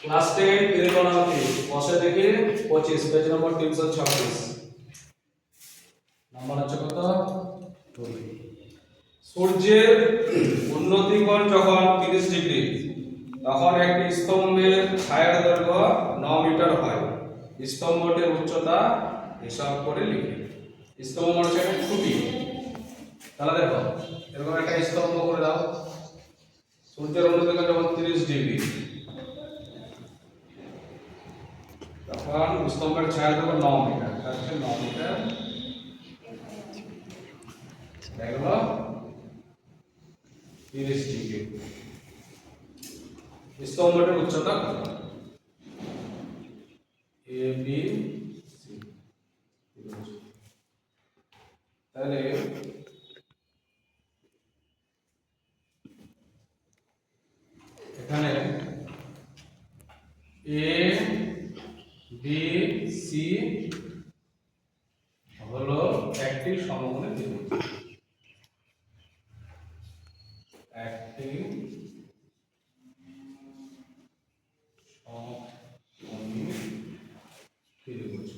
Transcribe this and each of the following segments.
Class 10 ত্রিকোণমিতি বসে দেখি 25 পেজ নম্বর 326 নাম্বার আছে কত 2। সূর্যের উন্নতি কোণ যখন 30 ডিগ্রি তখন একটি স্তম্ভের ছায়ার দৈর্ঘ্য 9 মিটার হয়। স্তম্ভটির উচ্চতা হিসাব করে লিখি। স্তম্ভ মানে হচ্ছে খুঁটি। তাহলে দেখো এরকম একটা স্তম্ভ করে দাও। সূর্যের উন্নতি কোণ যখন 30 ডিগ্রি তখন স্তম্ভের ছায়ার দৈর্ঘ্য 9 মিটার। তাহলে 9 মিটার দেখো 30 ডিগ্রি। স্তম্ভটির উচ্চতা কত? A B C. তাহলে এখানে এ বি সি হলো একটি সমকোণী ত্রিভুজ। একটি সমকোণী ত্রিভুজ।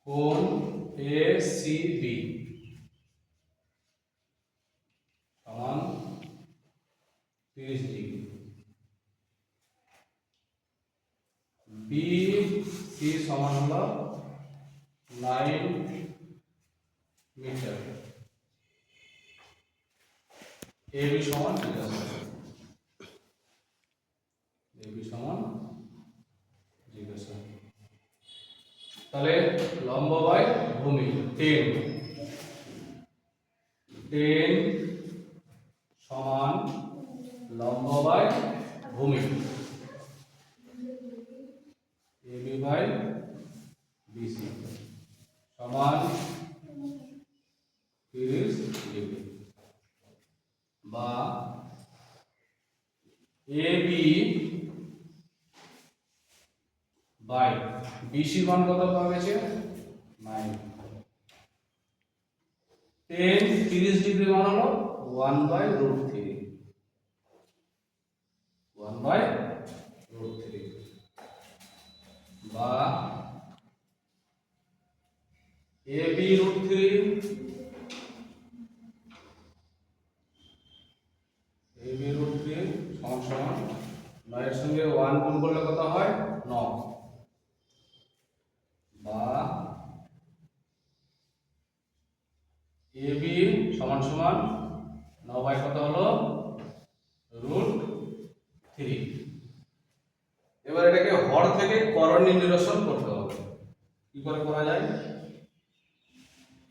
কোণ এ সি বি সমান 30 ডিগ্রি। বি সি সমান হলো 9 মিটার। এ বি সমান জিজ্ঞাসা। এ বি সমান জিজ্ঞাসা। তাহলে লম্ব বাই ভূমি 10 সমান লম্ব বাই ভূমি এবি বাই বিসি সমান 30 ডিগ্রি বা এবি বাই বিসি মান কত পাওয়া গেছে 9। 10 30 ডিগ্রি মান হলো 1/√3 1/√3 বা এবি √3 এবি √3 সমান সমান 9 এর সঙ্গে 1 গুণ করলে কত হয় 9 বা এবি সমান সমান 9 বাই কত হলো √3। এবার এটাকে হর থেকে করণী নিরসন করতে হবে। কি করে করা যায়?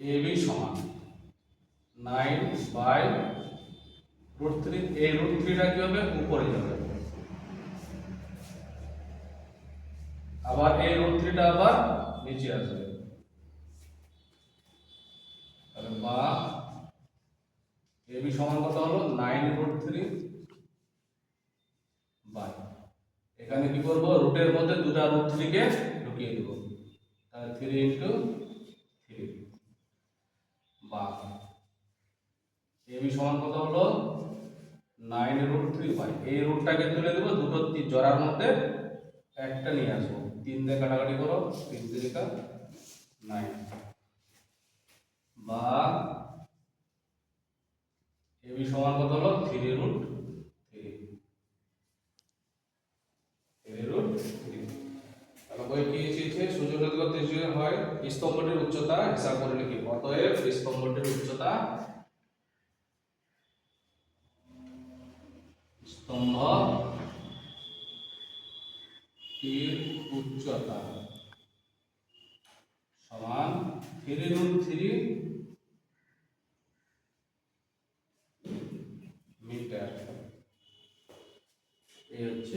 এবি সমান 9 বাই √3। এই √3টা কি হবে উপরে যাবে, আবার এই √3টা আবার নিচে আসবে। তাহলে বা এবি সমান কত হলো 9√3 বাই এখানে কি করব রুটের মধ্যে দুটো √3 কে ঢুকিয়ে দেব। তাহলে 3 * 3 বা এবি সমান কত হলো 9√3 বাই এই রুটটাকে তুলে দেব, দুটো জোড়ার মধ্যে একটা নিয়ে আসবো। 3 দিয়ে কাটাকাটি করো, 3 × 3 = 9 বা এবি সমান কত হলো 3√3 3√3। তাহলে বই কি চেয়েছে? সূর্যের উন্নতি 30 ডিগ্রি হয়, স্তম্ভটির উচ্চতা হিসাব করে লিখি। অতএব স্তম্ভটির উচ্চতা সমান 3√3 মিটার। এই হচ্ছে